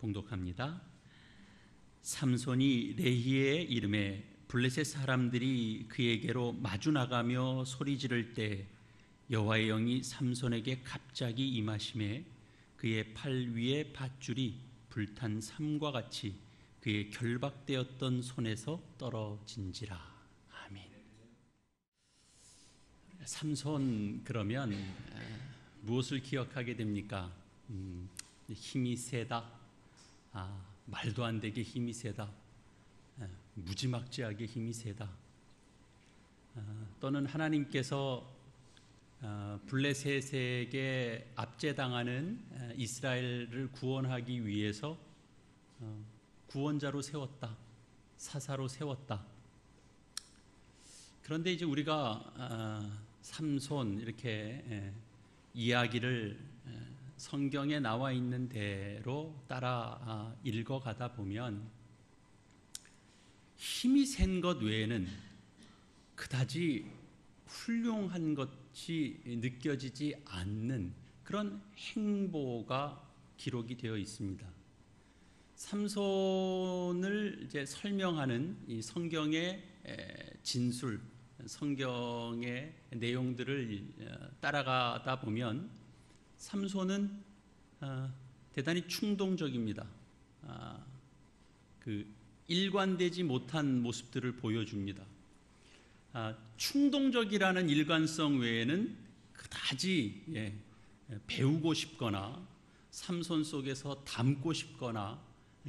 봉독합니다. 삼손이 레히의 이름에 블레셋 사람들이 그에게로 마주 나가며 소리 지를 때 여호와의 영이 삼손에게 갑자기 임하심에 그의 팔 위에 밧줄이 불탄 삼과 같이 그의 결박되었던 손에서 떨어진지라. 아멘. 삼손 그러면 무엇을 기억하게 됩니까? 힘이 세다, 말도 안 되게 힘이 세다, 무지막지하게 힘이 세다, 또는 하나님께서 블레셋에게 압제당하는 이스라엘을 구원하기 위해서 구원자로 세웠다, 사사로 세웠다. 그런데 이제 우리가 삼손 이렇게 이야기를 성경에 나와 있는 대로 따라 읽어가다 보면 힘이 센 것 외에는 그다지 훌륭한 것이 느껴지지 않는 그런 행보가 기록이 되어 있습니다. 삼손을 이제 설명하는 이 성경의 진술, 성경의 내용들을 따라가다 보면 삼손은 대단히 충동적입니다. 일관되지 못한 모습들을 보여줍니다. 충동적이라는 일관성 외에는 그다지 배우고 싶거나 삼손 속에서 담고 싶거나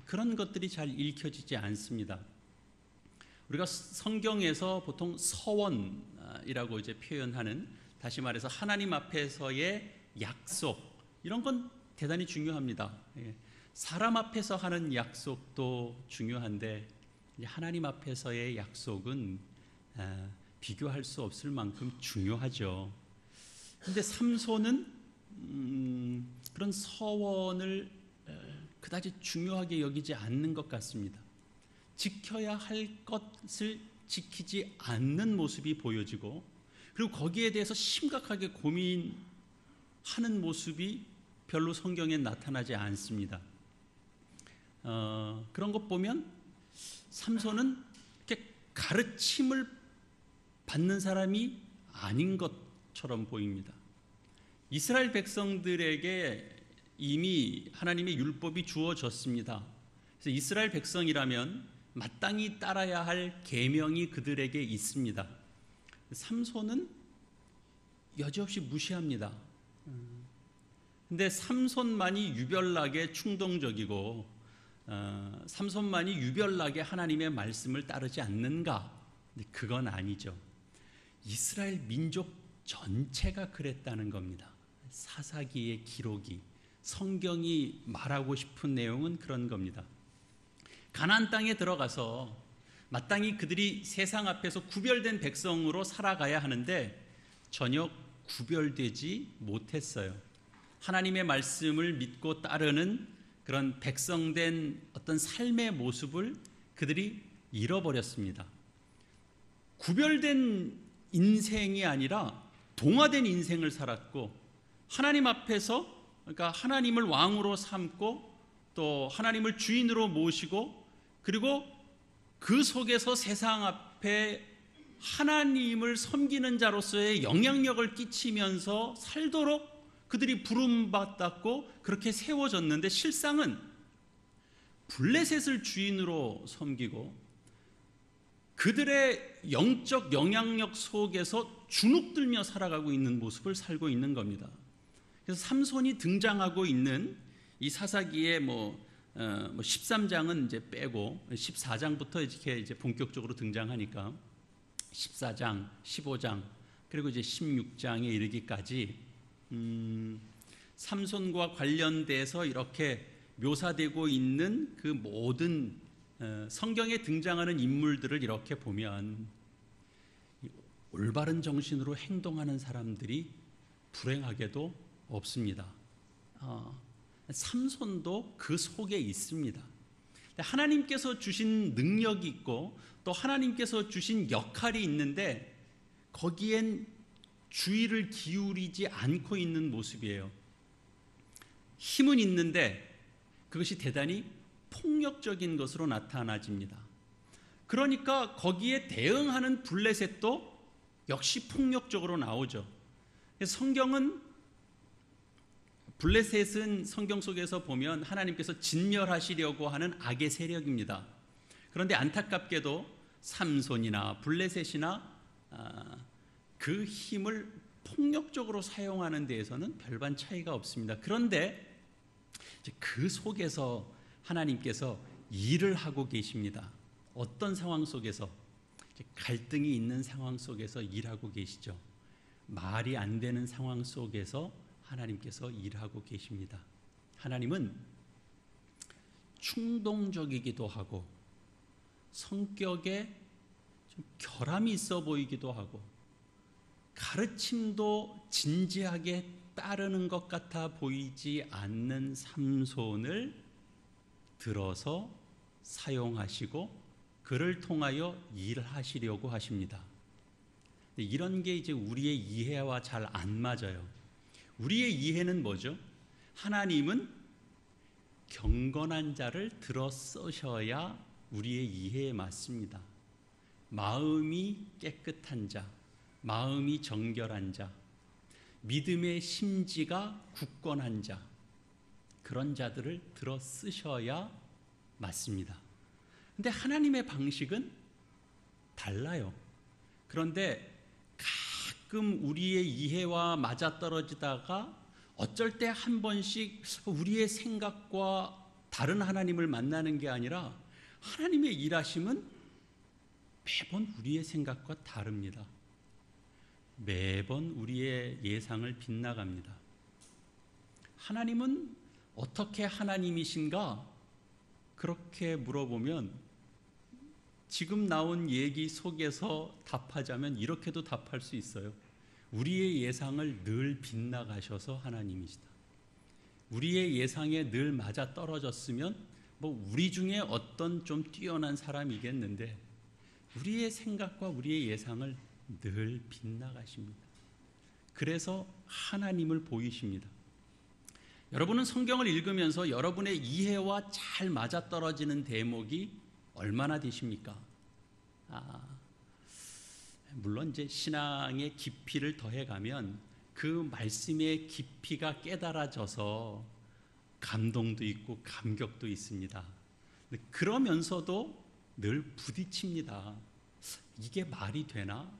그런 것들이 잘 읽혀지지 않습니다. 우리가 성경에서 보통 서원이라고 이제 표현하는, 다시 말해서 하나님 앞에서의 약속, 이런 건 대단히 중요합니다. 사람 앞에서 하는 약속도 중요한데 하나님 앞에서의 약속은 비교할 수 없을 만큼 중요하죠. 그런데 삼손은 그런 서원을 그다지 중요하게 여기지 않는 것 같습니다. 지켜야 할 것을 지키지 않는 모습이 보여지고, 그리고 거기에 대해서 심각하게 고민하는 모습이 별로 성경에 나타나지 않습니다. 그런 것 보면 삼손은 이렇게 가르침을 받는 사람이 아닌 것처럼 보입니다. 이스라엘 백성들에게 이미 하나님의 율법이 주어졌습니다. 그래서 이스라엘 백성이라면 마땅히 따라야 할 계명이 그들에게 있습니다. 삼손은 여지없이 무시합니다. 근데 삼손만이 유별나게 충동적이고 삼손만이 유별나게 하나님의 말씀을 따르지 않는가? 그건 아니죠. 이스라엘 민족 전체가 그랬다는 겁니다. 사사기의 기록이, 성경이 말하고 싶은 내용은 그런 겁니다. 가나안 땅에 들어가서 마땅히 그들이 세상 앞에서 구별된 백성으로 살아가야 하는데 전혀 구별되지 못했어요. 하나님의 말씀을 믿고 따르는 그런 백성된 어떤 삶의 모습을 그들이 잃어버렸습니다. 구별된 인생이 아니라 동화된 인생을 살았고, 하나님 앞에서, 그러니까 하나님을 왕으로 삼고 또 하나님을 주인으로 모시고, 그리고 그 속에서 세상 앞에 하나님을 섬기는 자로서의 영향력을 끼치면서 살도록 그들이 부름받았고 그렇게 세워졌는데, 실상은 블레셋을 주인으로 섬기고 그들의 영적 영향력 속에서 주눅들며 살아가고 있는 모습을 살고 있는 겁니다. 그래서 삼손이 등장하고 있는 이 사사기의 13장은 이제 빼고 14장부터 이렇게 이제 본격적으로 등장하니까 14장, 15장, 그리고 이제 16장에 이르기까지 삼손과 관련돼서 이렇게 묘사되고 있는 그 모든 성경에 등장하는 인물들을 이렇게 보면 올바른 정신으로 행동하는 사람들이 불행하게도 없습니다. 삼손도 그 속에 있습니다. 하나님께서 주신 능력이 있고 또 하나님께서 주신 역할이 있는데 거기엔 주의를 기울이지 않고 있는 모습이에요. 힘은 있는데 그것이 대단히 폭력적인 것으로 나타나집니다. 그러니까 거기에 대응하는 블레셋도 역시 폭력적으로 나오죠. 성경은 블레셋은 성경 속에서 보면 하나님께서 진멸하시려고 하는 악의 세력입니다. 그런데 안타깝게도 삼손이나 블레셋이나 그 힘을 폭력적으로 사용하는 데에서는 별반 차이가 없습니다. 그런데 그 속에서 하나님께서 일을 하고 계십니다. 어떤 상황 속에서? 갈등이 있는 상황 속에서 일하고 계시죠. 말이 안 되는 상황 속에서 하나님께서 일하고 계십니다. 하나님은 충동적이기도 하고 성격에 좀 결함이 있어 보이기도 하고 가르침도 진지하게 따르는 것 같아 보이지 않는 삼손을 들어서 사용하시고 그를 통하여 일하시려고 하십니다. 이런 게 이제 우리의 이해와 잘 안 맞아요. 우리의 이해는 뭐죠? 하나님은 경건한 자를 들어 쓰셔야 우리의 이해에 맞습니다. 마음이 깨끗한 자, 마음이 정결한 자, 믿음의 심지가 굳건한 자, 그런 자들을 들어 쓰셔야 맞습니다. 근데 하나님의 방식은 달라요. 그런데 가끔 우리의 이해와 맞아떨어지다가 어쩔 때 한 번씩 우리의 생각과 다른 하나님을 만나는 게 아니라 하나님의 일하심은 매번 우리의 생각과 다릅니다. 매번 우리의 예상을 빗나갑니다. 하나님은 어떻게 하나님이신가? 그렇게 물어보면 지금 나온 얘기 속에서 답하자면 이렇게도 답할 수 있어요. 우리의 예상을 늘 빗나가셔서 하나님이시다. 우리의 예상에 늘 맞아 떨어졌으면 우리 중에 어떤 좀 뛰어난 사람이겠는데 우리의 생각과 우리의 예상을 늘 빗나가십니다. 그래서 하나님을 보이십니다. 여러분은 성경을 읽으면서 여러분의 이해와 잘 맞아떨어지는 대목이 얼마나 되십니까? 물론 이제 신앙의 깊이를 더해가면 그 말씀의 깊이가 깨달아져서 감동도 있고 감격도 있습니다. 그러면서도 늘 부딪힙니다. 이게 말이 되나?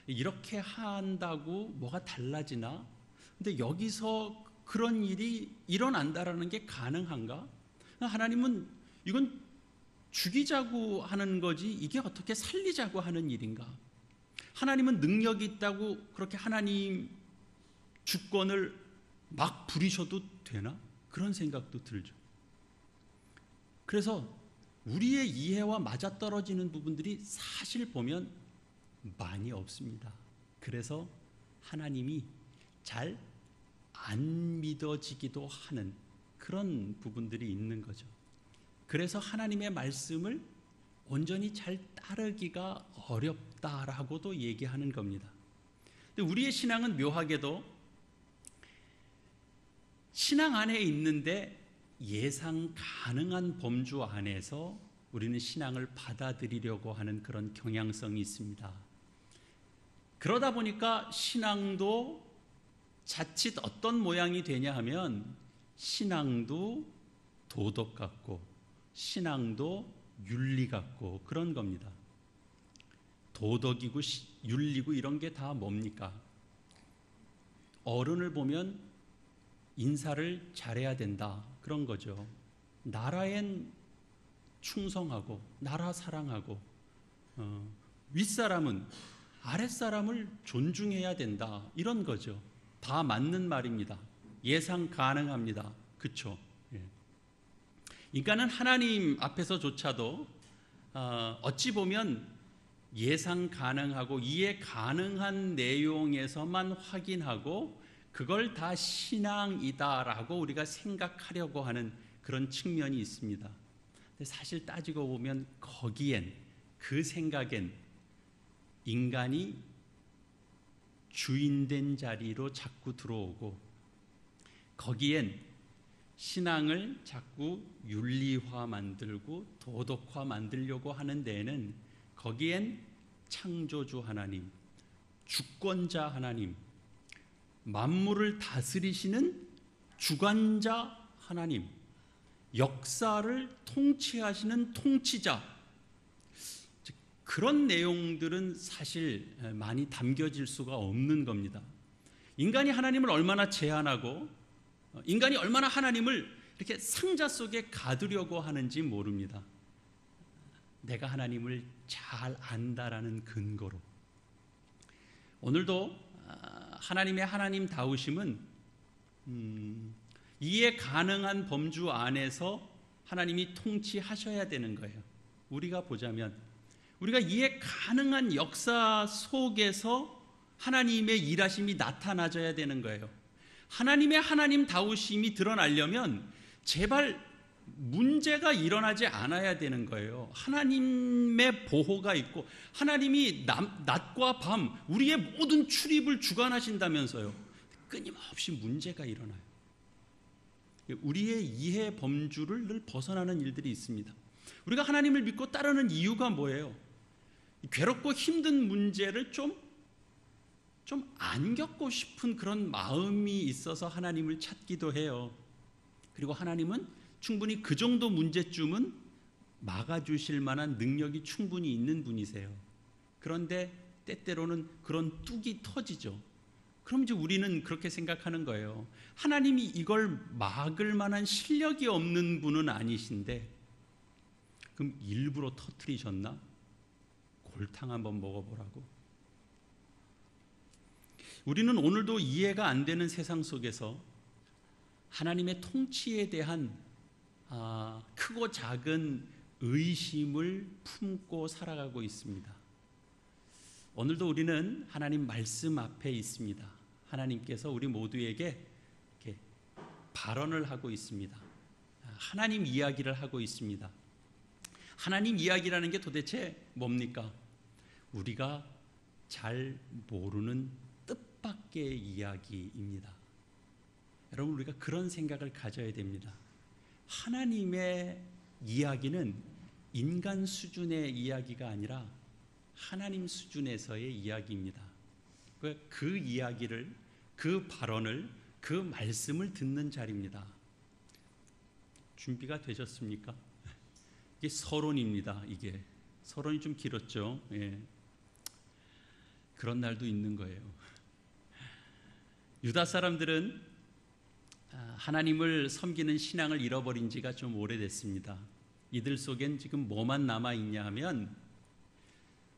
이렇게 한다고 뭐가 달라지나? 근데 여기서 그런 일이 일어난다라는 게 가능한가? 하나님은 이건 죽이자고 하는 거지 이게 어떻게 살리자고 하는 일인가? 하나님은 능력이 있다고 그렇게 하나님 주권을 막 부리셔도 되나? 그런 생각도 들죠. 그래서 우리의 이해와 맞아떨어지는 부분들이 사실 보면 많이 없습니다. 그래서 하나님이 잘 안 믿어지기도 하는 그런 부분들이 있는 거죠. 그래서 하나님의 말씀을 온전히 잘 따르기가 어렵다라고도 얘기하는 겁니다. 근데 우리의 신앙은 묘하게도 신앙 안에 있는데 예상 가능한 범주 안에서 우리는 신앙을 받아들이려고 하는 그런 경향성이 있습니다. 그러다 보니까 신앙도 자칫 어떤 모양이 되냐 하면 신앙도 도덕 같고 신앙도 윤리 같고 그런 겁니다. 도덕이고 윤리고 이런 게 다 뭡니까? 어른을 보면 인사를 잘해야 된다 그런 거죠. 나라엔 충성하고 나라 사랑하고 윗사람은 아랫사람을 존중해야 된다 이런 거죠. 다 맞는 말입니다. 예상 가능합니다. 그렇죠? 인간은 하나님 앞에서조차도 어찌 보면 예상 가능하고 이해 가능한 내용에서만 확인하고 그걸 다 신앙이다라고 우리가 생각하려고 하는 그런 측면이 있습니다. 근데 사실 따지고 보면 거기엔 그 생각엔 인간이 주인된 자리로 자꾸 들어오고 거기엔 신앙을 자꾸 윤리화 만들고 도덕화 만들려고 하는 데에는 거기엔 창조주 하나님, 주권자 하나님, 만물을 다스리시는 주관자 하나님, 역사를 통치하시는 통치자, 그런 내용들은 사실 많이 담겨질 수가 없는 겁니다. 인간이 하나님을 얼마나 제한하고 인간이 얼마나 하나님을 이렇게 상자 속에 가두려고 하는지 모릅니다. 내가 하나님을 잘 안다라는 근거로. 오늘도 하나님의 하나님다우심은 이해 가능한 범주 안에서 하나님이 통치하셔야 되는 거예요. 우리가 보자면 우리가 이해 가능한 역사 속에서 하나님의 일하심이 나타나져야 되는 거예요. 하나님의 하나님다우심이 드러나려면 제발 문제가 일어나지 않아야 되는 거예요. 하나님의 보호가 있고 하나님이 낮과 밤 우리의 모든 출입을 주관하신다면서요. 끊임없이 문제가 일어나요. 우리의 이해 범주를 늘 벗어나는 일들이 있습니다. 우리가 하나님을 믿고 따르는 이유가 뭐예요? 괴롭고 힘든 문제를 좀 안 겪고 싶은 그런 마음이 있어서 하나님을 찾기도 해요. 그리고 하나님은 충분히 그 정도 문제쯤은 막아주실 만한 능력이 충분히 있는 분이세요. 그런데 때때로는 그런 뚝이 터지죠. 그럼 이제 우리는 그렇게 생각하는 거예요. 하나님이 이걸 막을 만한 실력이 없는 분은 아니신데 그럼 일부러 터뜨리셨나? 골탕 한번 먹어보라고. 우리는 오늘도 이해가 안 되는 세상 속에서 하나님의 통치에 대한 크고 작은 의심을 품고 살아가고 있습니다. 오늘도 우리는 하나님 말씀 앞에 있습니다. 하나님께서 우리 모두에게 이렇게 발언을 하고 있습니다. 하나님 이야기를 하고 있습니다. 하나님 이야기라는 게 도대체 뭡니까? 우리가 잘 모르는 뜻밖의 이야기입니다. 여러분, 우리가 그런 생각을 가져야 됩니다. 하나님의 이야기는 인간 수준의 이야기가 아니라 하나님 수준에서의 이야기입니다. 그 이야기를, 그 발언을, 그 말씀을 듣는 자리입니다. 준비가 되셨습니까? 이게 서론입니다. 이게 서론이 좀 길었죠. 예. 그런 날도 있는 거예요. 유다 사람들은 하나님을 섬기는 신앙을 잃어버린 지가 좀 오래됐습니다. 이들 속엔 지금 뭐만 남아있냐 하면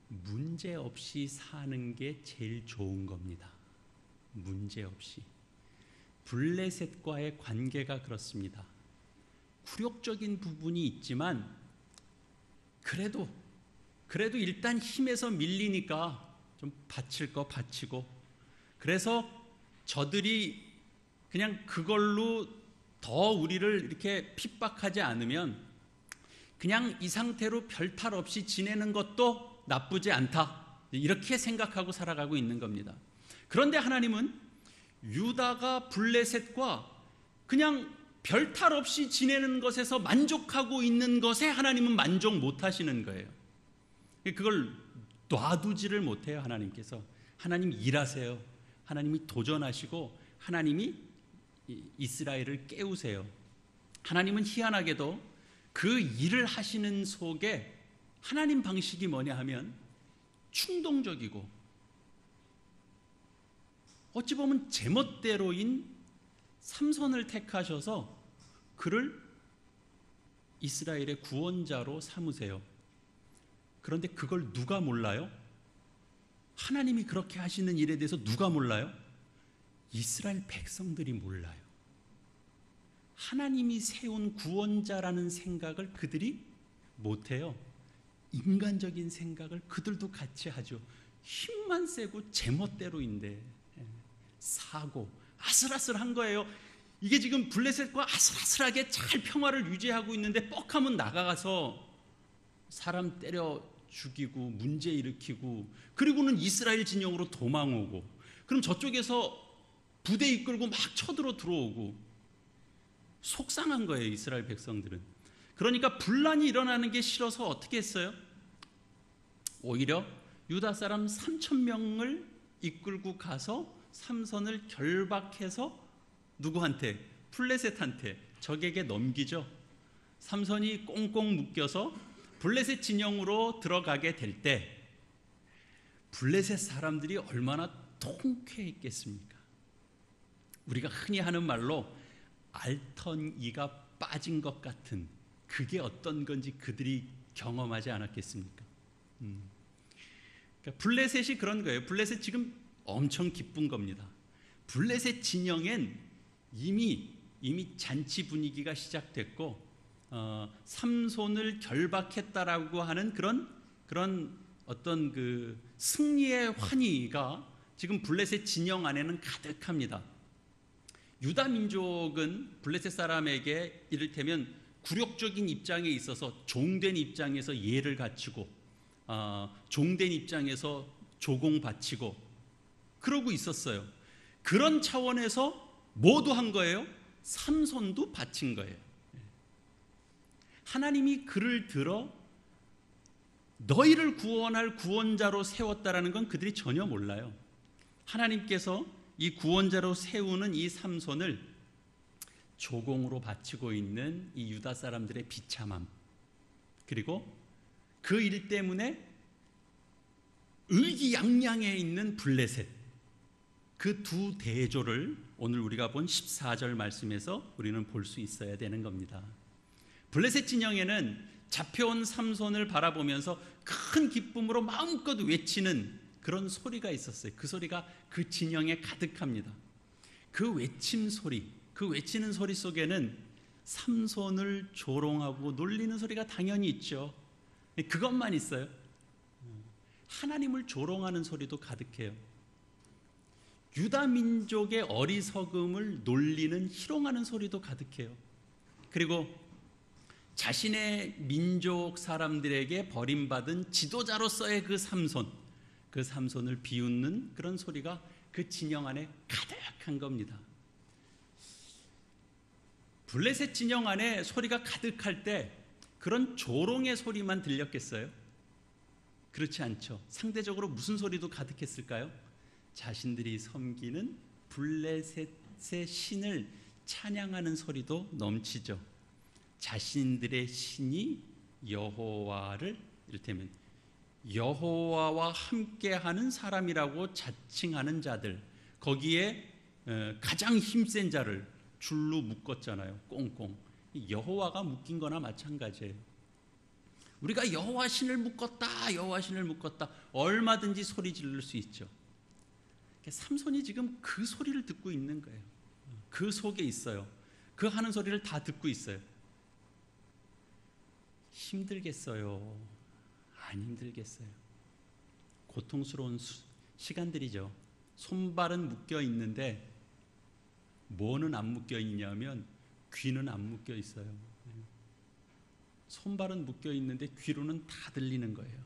문제없이 사는 게 제일 좋은 겁니다. 문제없이. 블레셋과의 관계가 그렇습니다. 굴욕적인 부분이 있지만 그래도 일단 힘에서 밀리니까 좀 바칠 거 바치고, 그래서 저들이 그냥 그걸로 더 우리를 이렇게 핍박하지 않으면 그냥 이 상태로 별탈 없이 지내는 것도 나쁘지 않다, 이렇게 생각하고 살아가고 있는 겁니다. 그런데 하나님은 유다가 블레셋과 그냥 별탈 없이 지내는 것에서 만족하고 있는 것에 하나님은 만족 못하시는 거예요. 그걸 놔두지를 못해요. 하나님께서. 하나님 일하세요. 하나님이 도전하시고 하나님이 이스라엘을 깨우세요. 하나님은 희한하게도 그 일을 하시는 속에 하나님 방식이 뭐냐 하면 충동적이고 어찌 보면 제멋대로인 삼손을 택하셔서 그를 이스라엘의 구원자로 삼으세요. 그런데 그걸 누가 몰라요? 하나님이 그렇게 하시는 일에 대해서 누가 몰라요? 이스라엘 백성들이 몰라요. 하나님이 세운 구원자라는 생각을 그들이 못해요. 인간적인 생각을 그들도 같이 하죠. 힘만 세고 제멋대로인데 사고 아슬아슬한 거예요. 이게 지금 블레셋과 아슬아슬하게 잘 평화를 유지하고 있는데 뻑하면 나가서 사람 때려 죽이고 문제 일으키고, 그리고는 이스라엘 진영으로 도망오고, 그럼 저쪽에서 부대 이끌고 막 쳐들어 들어오고, 속상한 거예요, 이스라엘 백성들은. 그러니까 분란이 일어나는 게 싫어서 어떻게 했어요? 오히려 유다 사람 3,000명을 이끌고 가서 삼손을 결박해서 누구한테? 블레셋한테, 적에게 넘기죠. 삼손이 꽁꽁 묶여서 블레셋 진영으로 들어가게 될 때 블레셋 사람들이 얼마나 통쾌했겠습니까? 우리가 흔히 하는 말로 알턴 이가 빠진 것 같은, 그게 어떤 건지 그들이 경험하지 않았겠습니까? 그러니까 블레셋이 그런 거예요. 블레셋 지금 엄청 기쁜 겁니다. 블레셋 진영엔 이미 잔치 분위기가 시작됐고 삼손을 결박했다라고 하는 그런 어떤 그 승리의 환희가 지금 블레셋 진영 안에는 가득합니다. 유다 민족은 블레셋 사람에게 이를테면 굴욕적인 입장에 있어서 종된 입장에서 예를 갖추고 종된 입장에서 조공 바치고 그러고 있었어요. 그런 차원에서 모두 한 거예요. 삼손도 바친 거예요. 하나님이 그를 들어 너희를 구원할 구원자로 세웠다라는 건 그들이 전혀 몰라요. 하나님께서 이 구원자로 세우는 이 삼손을 조공으로 바치고 있는 이 유다 사람들의 비참함, 그리고 그 일 때문에 의기양양해 있는 블레셋, 그 두 대조를 오늘 우리가 본 14절 말씀에서 우리는 볼 수 있어야 되는 겁니다. 블레셋 진영에는 잡혀온 삼손을 바라보면서 큰 기쁨으로 마음껏 외치는 그런 소리가 있었어요. 그 소리가 그 진영에 가득합니다. 그 외침 소리, 그 외치는 소리 속에는 삼손을 조롱하고 놀리는 소리가 당연히 있죠. 그것만 있어요? 하나님을 조롱하는 소리도 가득해요. 유다 민족의 어리석음을 놀리는 희롱하는 소리도 가득해요. 그리고 자신의 민족 사람들에게 버림받은 지도자로서의 그 삼손을 비웃는 그런 소리가 그 진영 안에 가득한 겁니다. 블레셋 진영 안에 소리가 가득할 때 그런 조롱의 소리만 들렸겠어요? 그렇지 않죠. 상대적으로 무슨 소리도 가득했을까요? 자신들이 섬기는 블레셋의 신을 찬양하는 소리도 넘치죠. 자신들의 신이 여호와를, 이를테면 여호와와 함께하는 사람이라고 자칭하는 자들, 거기에 가장 힘센 자를 줄로 묶었잖아요. 꽁꽁. 여호와가 묶인 거나 마찬가지예요. 우리가 여호와 신을 묶었다, 여호와 신을 묶었다, 얼마든지 소리 지를 수 있죠. 삼손이 지금 그 소리를 듣고 있는 거예요. 그 속에 있어요. 그 하는 소리를 다 듣고 있어요. 힘들겠어요? 안 힘들겠어요? 고통스러운 시간들이죠. 손발은 묶여 있는데 뭐는 안 묶여 있냐면 귀는 안 묶여 있어요. 손발은 묶여 있는데 귀로는 다 들리는 거예요.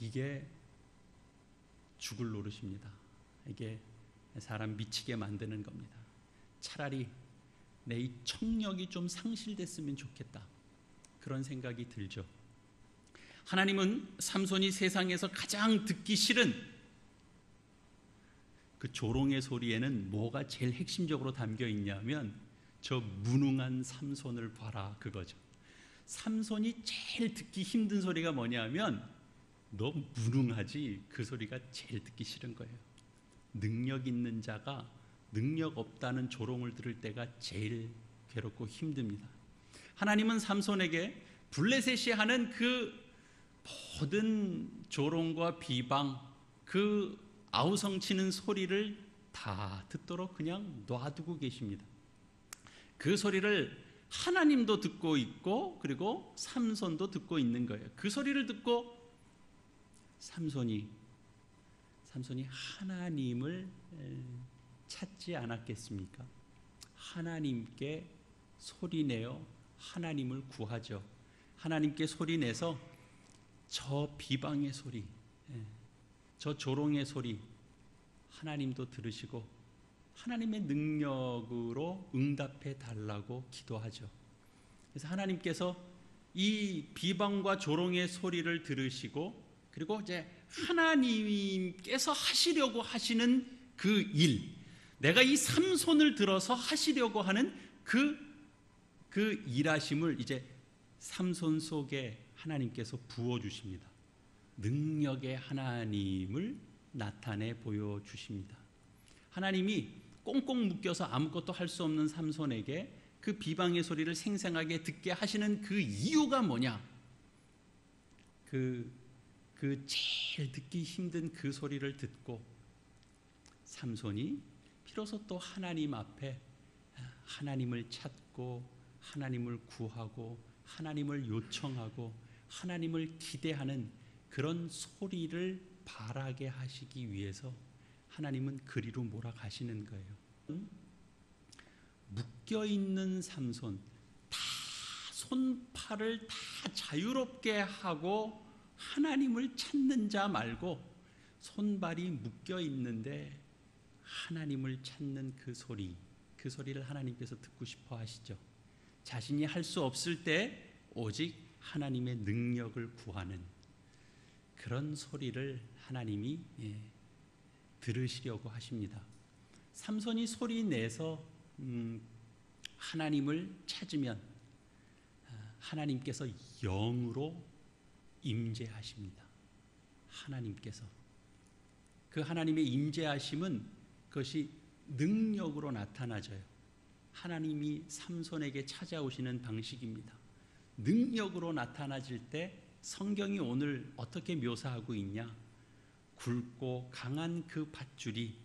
이게 죽을 노릇입니다. 이게 사람 미치게 만드는 겁니다. 차라리 내 이 청력이 좀 상실됐으면 좋겠다, 그런 생각이 들죠. 하나님은 삼손이 세상에서 가장 듣기 싫은 그 조롱의 소리에는 뭐가 제일 핵심적으로 담겨 있냐면 저 무능한 삼손을 봐라, 그거죠. 삼손이 제일 듣기 힘든 소리가 뭐냐면 너 무능하지, 그 소리가 제일 듣기 싫은 거예요. 능력 있는 자가 능력 없다는 조롱을 들을 때가 제일 괴롭고 힘듭니다. 하나님은 삼손에게 블레셋이 하는 그 모든 조롱과 비방, 그 아우성치는 소리를 다 듣도록 그냥 놔두고 계십니다. 그 소리를 하나님도 듣고 있고 그리고 삼손도 듣고 있는 거예요. 그 소리를 듣고 삼손이 하나님을 찾지 않았겠습니까? 하나님께 소리내어 하나님을 구하죠. 하나님께 소리내서 저 비방의 소리, 저 조롱의 소리 하나님도 들으시고 하나님의 능력으로 응답해 달라고 기도하죠. 그래서 하나님께서 이 비방과 조롱의 소리를 들으시고, 그리고 이제 하나님께서 하시려고 하시는 그 일, 내가 이 삼손을 들어서 하시려고 하는 그 일하심을 이제 삼손 속에 하나님께서 부어주십니다. 능력의 하나님을 나타내 보여주십니다. 하나님이 꽁꽁 묶여서 아무것도 할 수 없는 삼손에게 그 비방의 소리를 생생하게 듣게 하시는 그 이유가 뭐냐? 그 제일 듣기 힘든 그 소리를 듣고 삼손이 비로소 또 하나님 앞에 하나님을 찾고 하나님을 구하고 하나님을 요청하고 하나님을 기대하는 그런 소리를 바라게 하시기 위해서 하나님은 그리로 몰아가시는 거예요. 묶여있는 삼손, 다 손팔을 다 자유롭게 하고 하나님을 찾는 자 말고 손발이 묶여있는데 하나님을 찾는 그 소리를 하나님께서 듣고 싶어 하시죠. 자신이 할 수 없을 때 오직 하나님의 능력을 구하는 그런 소리를 하나님이 들으시려고 하십니다. 삼손이 소리 내서 하나님을 찾으면 하나님께서 영으로 임재하십니다. 하나님께서 그 하나님의 임재하심은 그것이 능력으로 나타나져요. 하나님이 삼손에게 찾아오시는 방식입니다. 능력으로 나타나질 때 성경이 오늘 어떻게 묘사하고 있냐? 굵고 강한 그 밧줄이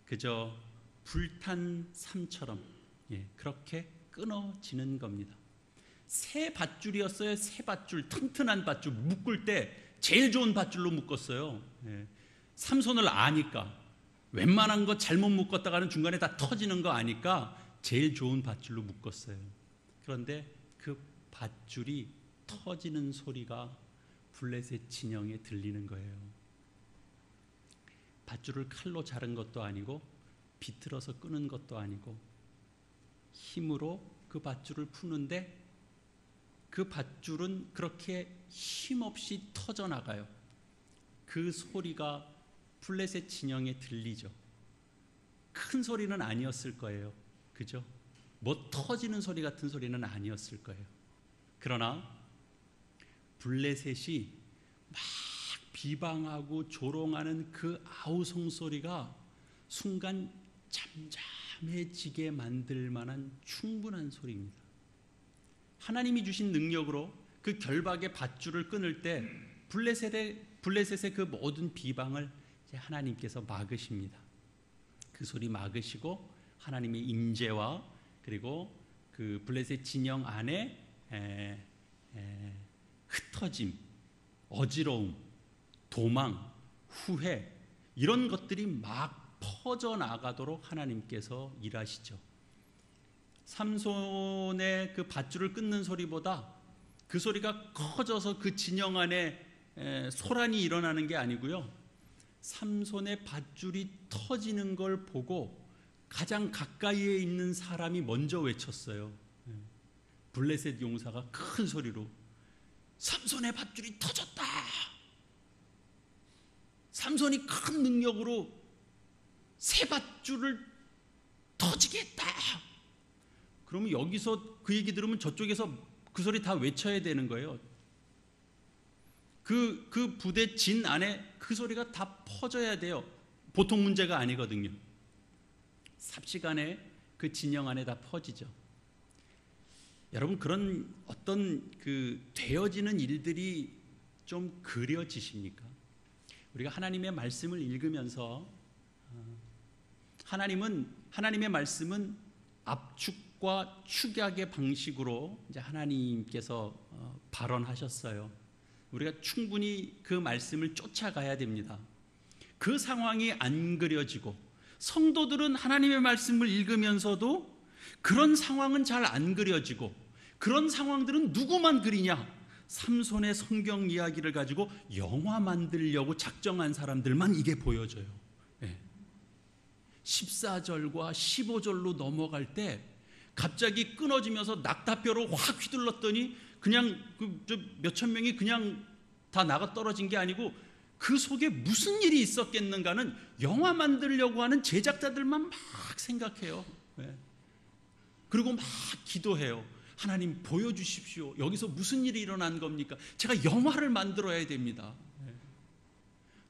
그저 불탄 삼처럼 그렇게 끊어지는 겁니다. 새 밧줄이었어요. 새 밧줄, 튼튼한 밧줄, 묶을 때 제일 좋은 밧줄로 묶었어요. 삼손을 아니까, 웬만한 거 잘못 묶었다가는 중간에 다 터지는 거 아니까 제일 좋은 밧줄로 묶었어요. 그런데 그 밧줄이 터지는 소리가 블레셋 진영에 들리는 거예요. 밧줄을 칼로 자른 것도 아니고 비틀어서 끄는 것도 아니고 힘으로 그 밧줄을 푸는데 그 밧줄은 그렇게 힘없이 터져나가요. 그 소리가 블레셋 진영에 들리죠. 큰 소리는 아니었을 거예요. 그죠? 뭐 터지는 소리 같은 소리는 아니었을 거예요. 그러나 블레셋이 막 비방하고 조롱하는 그 아우성 소리가 순간 잠잠해지게 만들 만한 충분한 소리입니다. 하나님이 주신 능력으로 그 결박의 밧줄을 끊을 때 블레셋의 그 모든 비방을 이제 하나님께서 막으십니다. 그 소리 막으시고 하나님의 임재와 그리고 그 블레셋 진영 안에 흩어짐, 어지러움, 도망, 후회 이런 것들이 막 퍼져나가도록 하나님께서 일하시죠. 삼손의 그 밧줄을 끊는 소리보다 그 소리가 커져서 그 진영 안에 소란이 일어나는 게 아니고요. 삼손의 밧줄이 터지는 걸 보고 가장 가까이에 있는 사람이 먼저 외쳤어요. 블레셋 용사가 큰 소리로 삼손의 밧줄이 터졌다. 삼손이 큰 능력으로 새 밧줄을 터지게 했다. 그러면 여기서 그 얘기 들으면 저쪽에서 그 소리 다 외쳐야 되는 거예요. 그 부대 진 안에 그 소리가 다 퍼져야 돼요. 보통 문제가 아니거든요. 삽시간에 그 진영 안에 다 퍼지죠. 여러분, 그런 어떤 그 되어지는 일들이 좀 그려지십니까? 우리가 하나님의 말씀을 읽으면서 하나님의 말씀은 압축과 축약의 방식으로 이제 하나님께서 발언하셨어요. 우리가 충분히 그 말씀을 쫓아가야 됩니다. 그 상황이 안 그려지고 성도들은 하나님의 말씀을 읽으면서도 그런 상황은 잘 안 그려지고 그런 상황들은 누구만 그리냐? 삼손의 성경 이야기를 가지고 영화 만들려고 작정한 사람들만 이게 보여져요. 14절과 15절로 넘어갈 때 갑자기 끊어지면서 낙타뼈로 확 휘둘렀더니 그냥 몇천 명이 그냥 다 나가 떨어진 게 아니고 그 속에 무슨 일이 있었겠는가는 영화 만들려고 하는 제작자들만 막 생각해요. 그리고 막 기도해요. 하나님 보여주십시오. 여기서 무슨 일이 일어난 겁니까? 제가 영화를 만들어야 됩니다.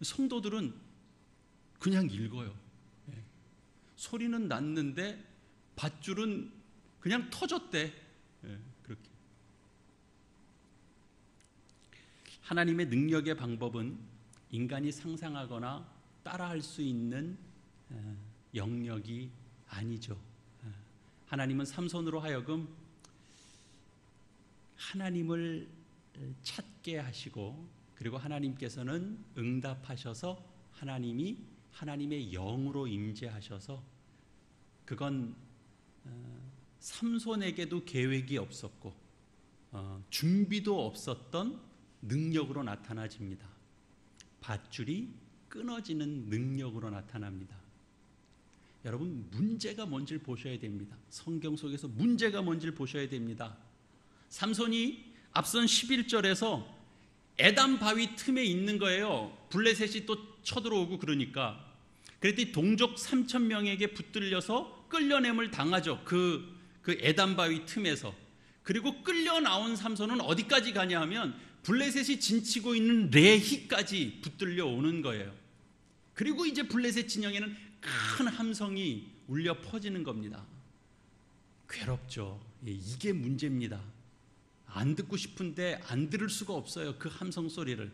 성도들은 그냥 읽어요. 소리는 났는데 밧줄은 그냥 터졌대. 그렇게. 하나님의 능력의 방법은 인간이 상상하거나 따라할 수 있는 영역이 아니죠. 하나님은 삼손으로 하여금 하나님을 찾게 하시고 그리고 하나님께서는 응답하셔서 하나님의 영으로 임재하셔서 그건 삼손에게도 계획이 없었고 준비도 없었던 능력으로 나타나집니다. 밧줄이 끊어지는 능력으로 나타납니다. 여러분, 문제가 뭔지를 보셔야 됩니다. 성경 속에서 문제가 뭔지를 보셔야 됩니다. 삼손이 앞선 11절에서 에담 바위 틈에 있는 거예요. 블레셋이 또 쳐들어오고 그러니까. 그랬더니 동족 3,000명에게 붙들려서 끌려냄을 당하죠. 그 에담 바위 틈에서. 그리고 끌려 나온 삼손은 어디까지 가냐 하면 블레셋이 진치고 있는 레히까지 붙들려 오는 거예요. 그리고 이제 블레셋 진영에는 큰 함성이 울려 퍼지는 겁니다. 괴롭죠. 이게 문제입니다. 안 듣고 싶은데 안 들을 수가 없어요. 그 함성 소리를.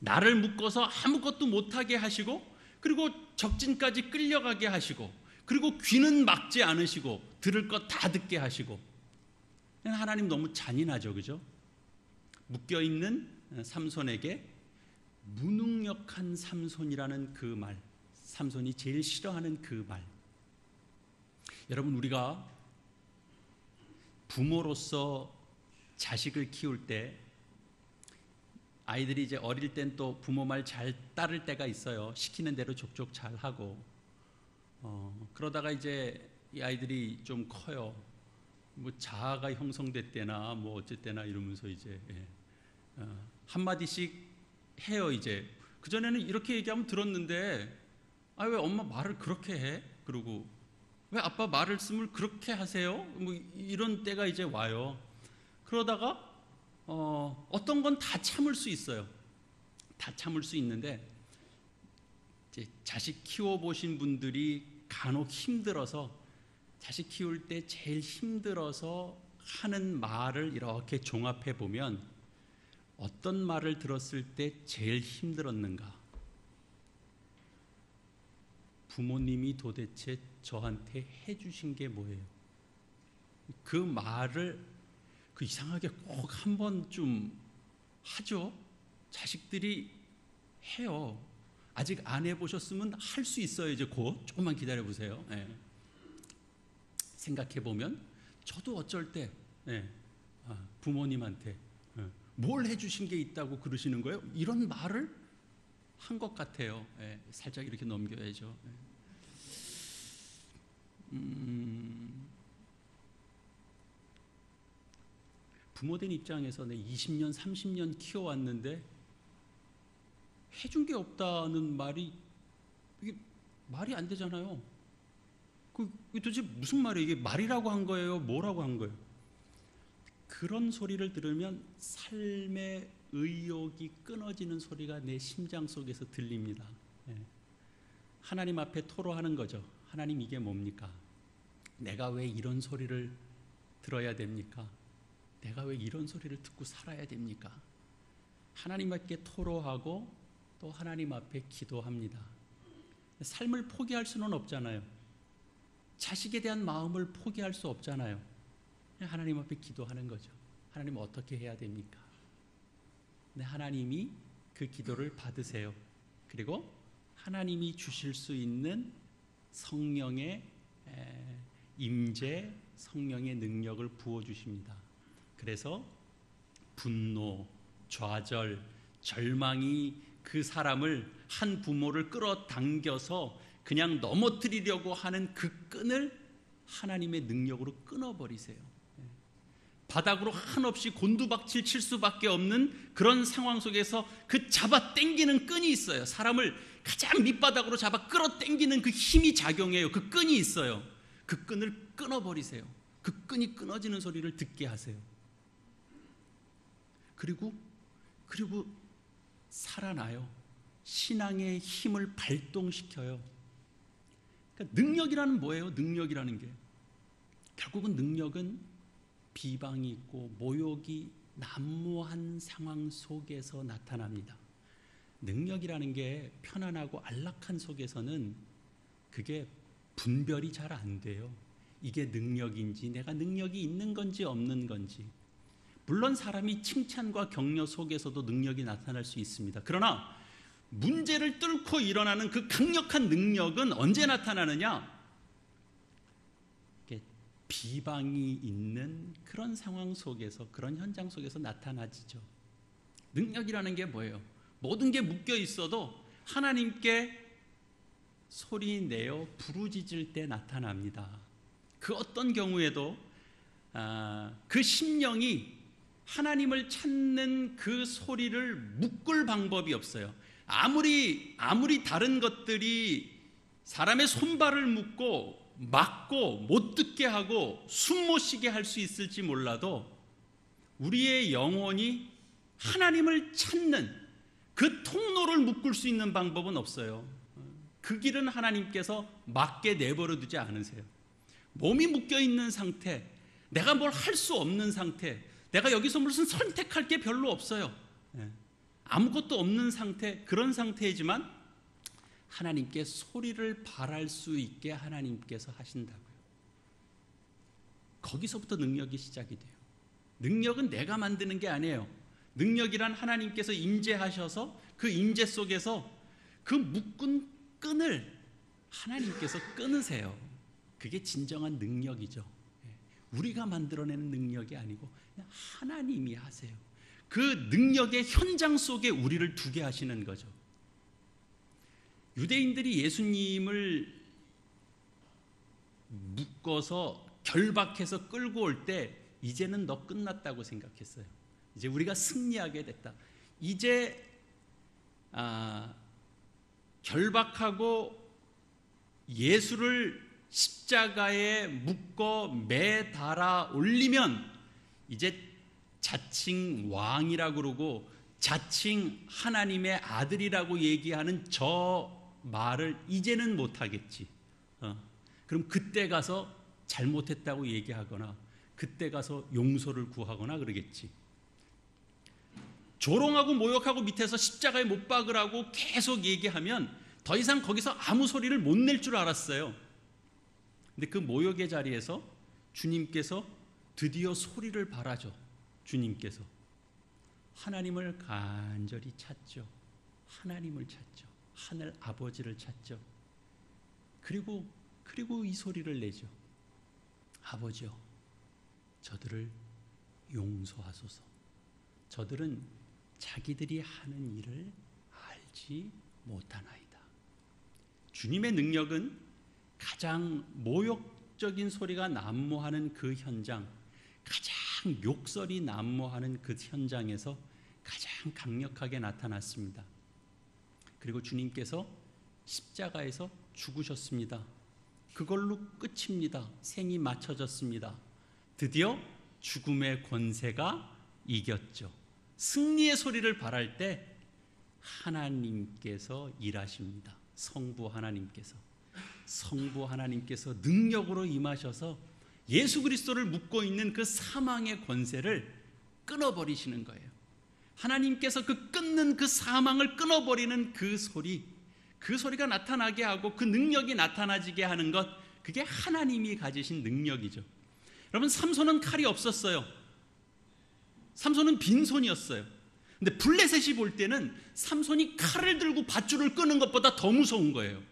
나를 묶어서 아무것도 못하게 하시고 그리고 적진까지 끌려가게 하시고 그리고 귀는 막지 않으시고 들을 것 다 듣게 하시고. 하나님 너무 잔인하죠. 그죠? 묶여있는 삼손에게 무능력한 삼손이라는 그 말, 삼손이 제일 싫어하는 그 말. 여러분, 우리가 부모로서 자식을 키울 때 아이들이 이제 어릴 땐 또 부모 말 잘 따를 때가 있어요. 시키는 대로 족족 잘 하고 그러다가 이제 이 아이들이 좀 커요. 뭐 자아가 형성됐대나 뭐 어쨌대나 이러면서 이제 한마디씩 해요. 이제 그전에는 이렇게 얘기하면 들었는데 왜 엄마 말을 그렇게 해? 그러고 왜 아빠 말씀을 그렇게 하세요? 뭐 이런 때가 이제 와요. 그러다가 어떤 건 다 참을 수 있어요. 다 참을 수 있는데 이제 자식 키워보신 분들이 간혹 힘들어서 자식 키울 때 제일 힘들어서 하는 말을 이렇게 종합해 보면 어떤 말을 들었을 때 제일 힘들었는가? 부모님이 도대체 저한테 해주신 게 뭐예요? 그 말을 이상하게 꼭 한 번쯤 하죠. 자식들이 해요. 아직 안 해보셨으면 할 수 있어요. 이제 곧 조금만 기다려 보세요. 생각해 보면 저도 어쩔 때 부모님한테 뭘 해주신 게 있다고 그러시는 거예요? 이런 말을 한 것 같아요. 살짝 이렇게 넘겨야죠. 부모된 입장에서 내 20년, 30년 키워왔는데 해준 게 없다는 말이 이게 말이 안 되잖아요. 그게 도대체 무슨 말이에요? 이게 말이라고 한 거예요? 뭐라고 한 거예요? 그런 소리를 들으면 삶의 의욕이 끊어지는 소리가 내 심장 속에서 들립니다. 하나님 앞에 토로하는 거죠. 하나님, 이게 뭡니까? 내가 왜 이런 소리를 들어야 됩니까? 내가 왜 이런 소리를 듣고 살아야 됩니까? 하나님 앞에 토로하고 또 하나님 앞에 기도합니다. 삶을 포기할 수는 없잖아요. 자식에 대한 마음을 포기할 수 없잖아요. 하나님 앞에 기도하는 거죠. 하나님, 어떻게 해야 됩니까? 네, 하나님이 그 기도를 받으세요. 그리고 하나님이 주실 수 있는 성령의 임재, 성령의 능력을 부어주십니다. 그래서 분노, 좌절, 절망이 그 사람을, 한 부모를 끌어당겨서 그냥 넘어뜨리려고 하는 그 끈을 하나님의 능력으로 끊어버리세요. 바닥으로 한없이 곤두박질 칠 수밖에 없는 그런 상황 속에서 그 잡아 당기는 끈이 있어요. 사람을 가장 밑바닥으로 잡아 끌어당기는 그 힘이 작용해요. 그 끈이 있어요. 그 끈을 끊어버리세요. 그 끈이 끊어지는 소리를 듣게 하세요. 그리고 살아나요. 신앙의 힘을 발동시켜요. 그러니까 능력이라는 뭐예요? 능력이라는 게 결국은 능력은 비방이 있고 모욕이 난무한 상황 속에서 나타납니다. 능력이라는 게 편안하고 안락한 속에서는 그게 분별이 잘 안 돼요. 이게 능력인지 내가 능력이 있는 건지 없는 건지. 물론 사람이 칭찬과 격려 속에서도 능력이 나타날 수 있습니다. 그러나 문제를 뚫고 일어나는 그 강력한 능력은 언제 나타나느냐? 비방이 있는 그런 상황 속에서, 그런 현장 속에서 나타나지죠. 능력이라는 게 뭐예요? 모든 게 묶여 있어도 하나님께 소리 내어 부르짖을 때 나타납니다. 그 어떤 경우에도 그 심령이 하나님을 찾는 그 소리를 묶을 방법이 없어요. 아무리 다른 것들이 사람의 손발을 묶고 막고 못 듣게 하고 숨 못 쉬게 할 수 있을지 몰라도 우리의 영혼이 하나님을 찾는 그 통로를 묶을 수 있는 방법은 없어요. 그 길은 하나님께서 막게 내버려 두지 않으세요. 몸이 묶여 있는 상태, 내가 뭘 할 수 없는 상태, 내가 여기서 무슨 선택할 게 별로 없어요. 아무것도 없는 상태, 그런 상태이지만 하나님께 소리를 발할 수 있게 하나님께서 하신다고요. 거기서부터 능력이 시작이 돼요. 능력은 내가 만드는 게 아니에요. 능력이란 하나님께서 임재하셔서 그 임재 속에서 그 묶은 끈을 하나님께서 끊으세요. 그게 진정한 능력이죠. 우리가 만들어내는 능력이 아니고 그냥 하나님이 하세요. 그 능력의 현장 속에 우리를 두게 하시는 거죠. 유대인들이 예수님을 묶어서 결박해서 끌고 올 때 이제는 너 끝났다고 생각했어요. 이제 우리가 승리하게 됐다. 이제 결박하고 예수를 십자가에 묶어 매달아 올리면 이제 자칭 왕이라고 그러고 자칭 하나님의 아들이라고 얘기하는 저 말을 이제는 못하겠지. 그럼 그때 가서 잘못했다고 얘기하거나 그때 가서 용서를 구하거나 그러겠지. 조롱하고 모욕하고 밑에서 십자가에 못 박으라고 계속 얘기하면 더 이상 거기서 아무 소리를 못 낼 줄 알았어요. 근데 그 모욕의 자리에서 주님께서 드디어 소리를 발하죠. 주님께서 하나님을 간절히 찾죠. 하나님을 찾죠. 하늘 아버지를 찾죠. 그리고 이 소리를 내죠. 아버지여, 저들을 용서하소서. 저들은 자기들이 하는 일을 알지 못하나이다. 주님의 능력은 가장 모욕적인 소리가 난무하는 그 현장, 가장 욕설이 난무하는 그 현장에서 가장 강력하게 나타났습니다. 그리고 주님께서 십자가에서 죽으셨습니다. 그걸로 끝입니다. 생이 맞춰졌습니다. 드디어 죽음의 권세가 이겼죠. 승리의 소리를 발할 때 하나님께서 일하십니다. 성부 하나님께서 능력으로 임하셔서 예수 그리스도를 묶고 있는 그 사망의 권세를 끊어버리시는 거예요. 하나님께서 그 끊는 그 사망을 끊어버리는 그 소리가 나타나게 하고 그 능력이 나타나지게 하는 것, 그게 하나님이 가지신 능력이죠. 여러분, 삼손은 칼이 없었어요. 삼손은 빈손이었어요. 근데 블레셋이 볼 때는 삼손이 칼을 들고 밧줄을 끄는 것보다 더 무서운 거예요.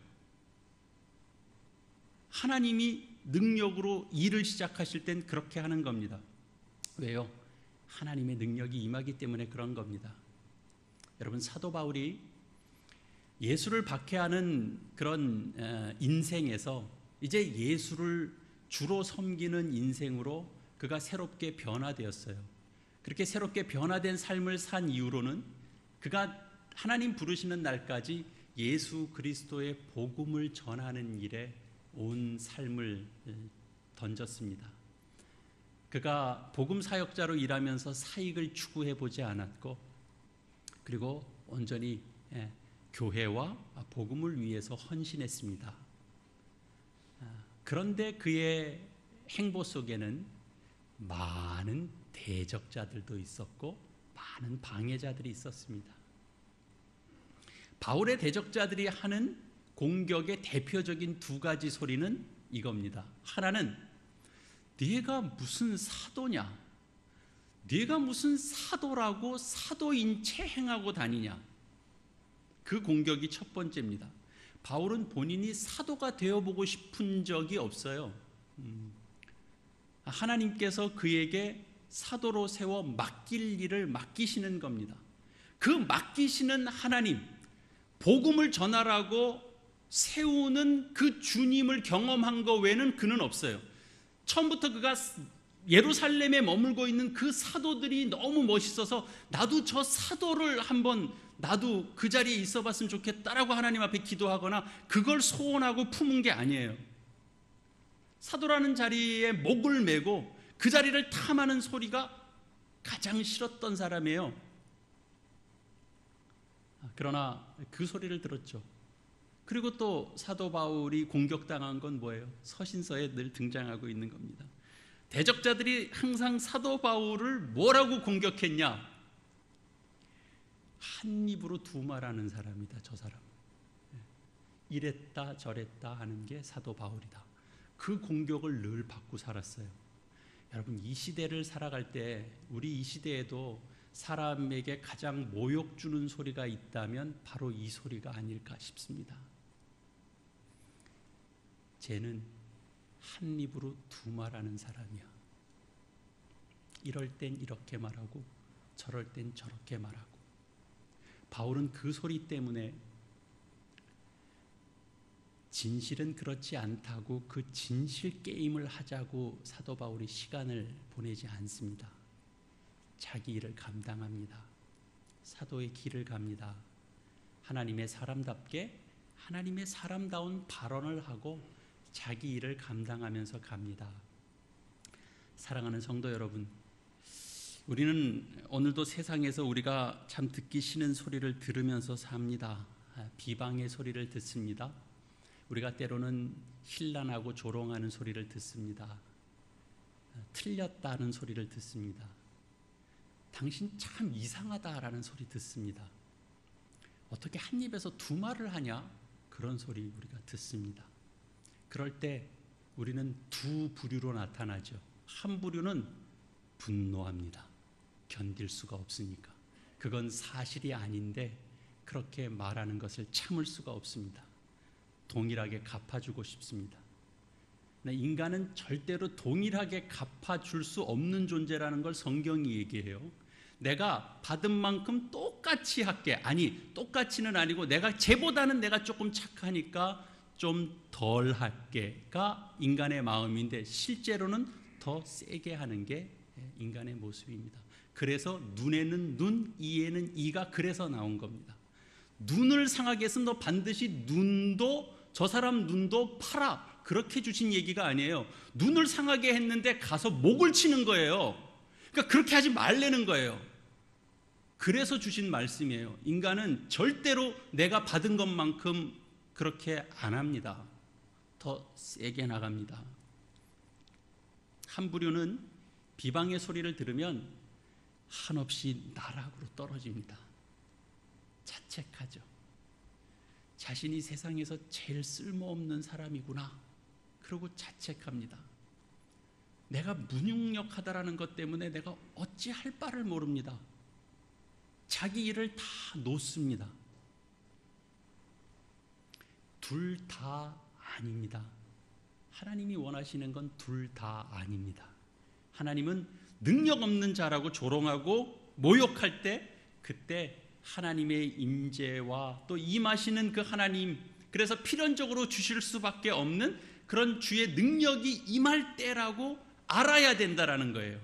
하나님이 능력으로 일을 시작하실 땐 그렇게 하는 겁니다. 왜요? 하나님의 능력이 임하기 때문에 그런 겁니다. 여러분, 사도 바울이 예수를 박해하는 그런 인생에서 이제 예수를 주로 섬기는 인생으로 그가 새롭게 변화되었어요. 그렇게 새롭게 변화된 삶을 산 이후로는 그가 하나님 부르시는 날까지 예수 그리스도의 복음을 전하는 일에 온 삶을 던졌습니다. 그가 복음 사역자로 일하면서 사익을 추구해 보지 않았고, 그리고 온전히 교회와 복음을 위해서 헌신했습니다. 그런데 그의 행보 속에는 많은 대적자들도 있었고 많은 방해자들이 있었습니다. 바울의 대적자들이 하는 공격의 대표적인 두 가지 소리는 이겁니다. 하나는 네가 무슨 사도냐? 네가 무슨 사도라고 사도인 채 행하고 다니냐? 그 공격이 첫 번째입니다. 바울은 본인이 사도가 되어보고 싶은 적이 없어요. 하나님께서 그에게 사도로 세워 맡길 일을 맡기시는 겁니다. 그 맡기시는 하나님, 복음을 전하라고 세우는 그 주님을 경험한 것 외에는 그는 없어요. 처음부터 그가 예루살렘에 머물고 있는 그 사도들이 너무 멋있어서 나도 저 사도를 한번 나도 그 자리에 있어 봤으면 좋겠다라고 하나님 앞에 기도하거나 그걸 소원하고 품은 게 아니에요. 사도라는 자리에 목을 메고 그 자리를 탐하는 소리가 가장 싫었던 사람이에요. 그러나 그 소리를 들었죠. 그리고 또 사도 바울이 공격당한 건 뭐예요? 서신서에 늘 등장하고 있는 겁니다. 대적자들이 항상 사도 바울을 뭐라고 공격했냐? 한 입으로 두 말하는 사람이다. 저 사람. 이랬다 저랬다 하는 게 사도 바울이다. 그 공격을 늘 받고 살았어요. 여러분, 이 시대를 살아갈 때 우리 이 시대에도 사람에게 가장 모욕 주는 소리가 있다면 바로 이 소리가 아닐까 싶습니다. 쟤는 한 입으로 두 말하는 사람이야. 이럴 땐 이렇게 말하고 저럴 땐 저렇게 말하고. 바울은 그 소리 때문에 진실은 그렇지 않다고 그 진실 게임을 하자고 사도 바울이 시간을 보내지 않습니다. 자기 일을 감당합니다. 사도의 길을 갑니다. 하나님의 사람답게 하나님의 사람다운 발언을 하고 자기 일을 감당하면서 갑니다. 사랑하는 성도 여러분, 우리는 오늘도 세상에서 우리가 참 듣기 싫은 소리를 들으면서 삽니다. 비방의 소리를 듣습니다. 우리가 때로는 힐난하고 조롱하는 소리를 듣습니다. 틀렸다는 소리를 듣습니다. 당신 참 이상하다라는 소리 듣습니다. 어떻게 한 입에서 두 말을 하냐? 그런 소리 우리가 듣습니다. 그럴 때 우리는 두 부류로 나타나죠. 한 부류는 분노합니다. 견딜 수가 없으니까. 그건 사실이 아닌데 그렇게 말하는 것을 참을 수가 없습니다. 동일하게 갚아주고 싶습니다. 인간은 절대로 동일하게 갚아줄 수 없는 존재라는 걸 성경이 얘기해요. 내가 받은 만큼 똑같이 할게. 아니, 똑같이는 아니고 내가 쟤보다는 내가 조금 착하니까 좀 덜 할게가 인간의 마음인데 실제로는 더 세게 하는 게 인간의 모습입니다. 그래서 눈에는 눈, 이에는 이가 그래서 나온 겁니다. 눈을 상하게 했으면 너 반드시 저 사람 눈도 팔아. 그렇게 주신 얘기가 아니에요. 눈을 상하게 했는데 가서 목을 치는 거예요. 그러니까 그렇게 하지 말라는 거예요. 그래서 주신 말씀이에요. 인간은 절대로 내가 받은 것만큼 그렇게 안 합니다. 더 세게 나갑니다. 한 부류는 비방의 소리를 들으면 한없이 나락으로 떨어집니다. 자책하죠. 자신이 세상에서 제일 쓸모없는 사람이구나. 그러고 자책합니다. 내가 무능력하다라는 것 때문에 내가 어찌할 바를 모릅니다. 자기 일을 다 놓습니다. 둘 다 아닙니다. 하나님이 원하시는 건 둘 다 아닙니다. 하나님은 능력 없는 자라고 조롱하고 모욕할 때 그때 하나님의 임재와 또 임하시는 그 하나님, 그래서 필연적으로 주실 수밖에 없는 그런 주의 능력이 임할 때라고 알아야 된다라는 거예요.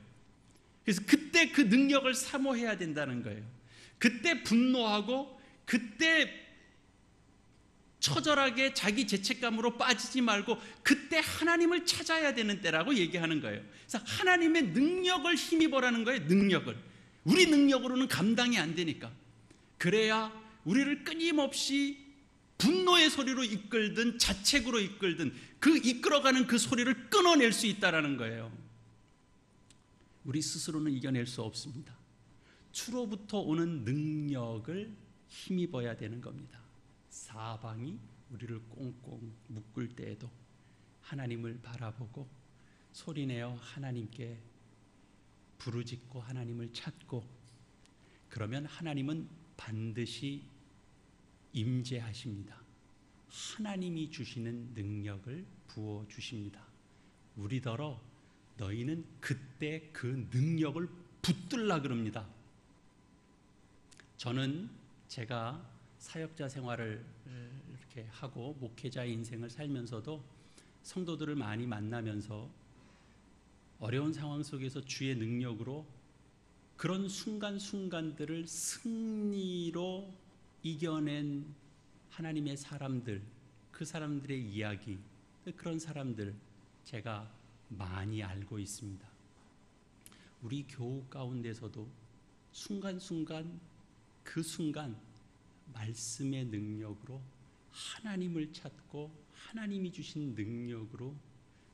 그래서 그때 그 능력을 사모해야 된다는 거예요. 그때 분노하고 그때 처절하게 자기 죄책감으로 빠지지 말고 그때 하나님을 찾아야 되는 때라고 얘기하는 거예요. 그래서 하나님의 능력을 힘입어라는 거예요. 능력을. 우리 능력으로는 감당이 안 되니까. 그래야 우리를 끊임없이 분노의 소리로 이끌든 자책으로 이끌든 그 이끌어가는 그 소리를 끊어낼 수 있다라는 거예요. 우리 스스로는 이겨낼 수 없습니다. 주로부터 오는 능력을 힘입어야 되는 겁니다. 사방이 우리를 꽁꽁 묶을 때에도 하나님을 바라보고 소리내어 하나님께 부르짖고 하나님을 찾고, 그러면 하나님은 반드시 임재하십니다. 하나님이 주시는 능력을 부어주십니다. 우리더러 너희는 그때 그 능력을 붙들라 그럽니다. 저는 제가 사역자 생활을 이렇게 하고 목회자의 인생을 살면서도 성도들을 많이 만나면서 어려운 상황 속에서 주의 능력으로 그런 순간순간들을 승리로 이겨낸 하나님의 사람들, 그 사람들의 이야기, 그런 사람들 제가 많이 알고 있습니다. 우리 교우 가운데서도 순간순간 그 순간 말씀의 능력으로 하나님을 찾고 하나님이 주신 능력으로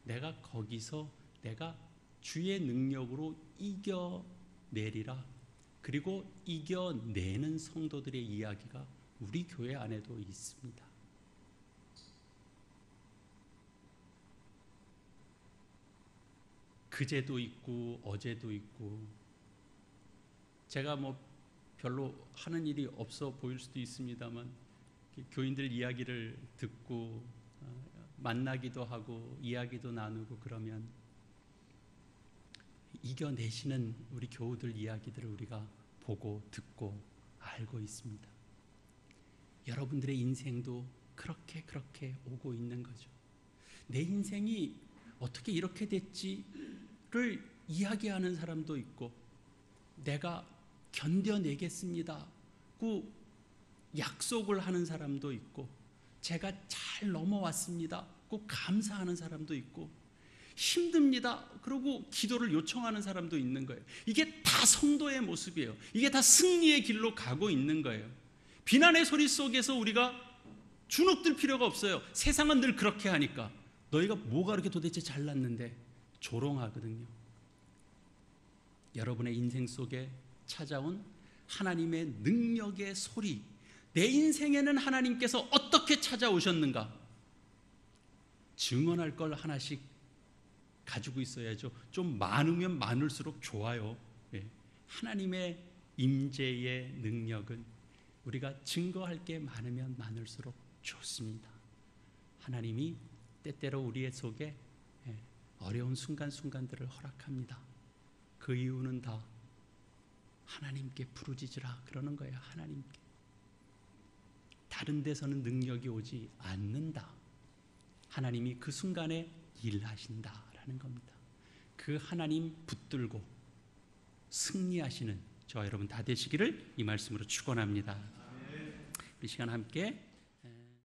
내가 거기서 내가 주의 능력으로 이겨내리라. 그리고 이겨내는 성도들의 이야기가 우리 교회 안에도 있습니다. 그제도 있고 어제도 있고, 제가 별로 하는 일이 없어 보일 수도 있습니다만 교인들 이야기를 듣고 만나기도 하고 이야기도 나누고 그러면 이겨내시는 우리 교우들 이야기들을 우리가 보고 듣고 알고 있습니다. 여러분들의 인생도 그렇게 오고 있는 거죠. 내 인생이 어떻게 이렇게 됐지를 이야기하는 사람도 있고, 내가 견뎌내겠습니다고 약속을 하는 사람도 있고, 제가 잘 넘어왔습니다고 감사하는 사람도 있고, 힘듭니다 그러고 기도를 요청하는 사람도 있는 거예요. 이게 다 성도의 모습이에요. 이게 다 승리의 길로 가고 있는 거예요. 비난의 소리 속에서 우리가 주눅들 필요가 없어요. 세상은 늘 그렇게 하니까. 너희가 뭐가 그렇게 도대체 잘났는데, 조롱하거든요. 여러분의 인생 속에 찾아온 하나님의 능력의 소리, 내 인생에는 하나님께서 어떻게 찾아오셨는가 증언할 걸 하나씩 가지고 있어야죠. 좀 많으면 많을수록 좋아요. 하나님의 임재의 능력은 우리가 증거할 게 많으면 많을수록 좋습니다. 하나님이 때때로 우리의 속에 어려운 순간순간들을 허락합니다. 그 이유는 다 하나님께 부르짖으라 그러는 거예요. 하나님께. 다른 데서는 능력이 오지 않는다. 하나님이 그 순간에 일하신다라는 겁니다. 그 하나님 붙들고 승리하시는 저와 여러분 다 되시기를 이 말씀으로 축원합니다. 이 시간 함께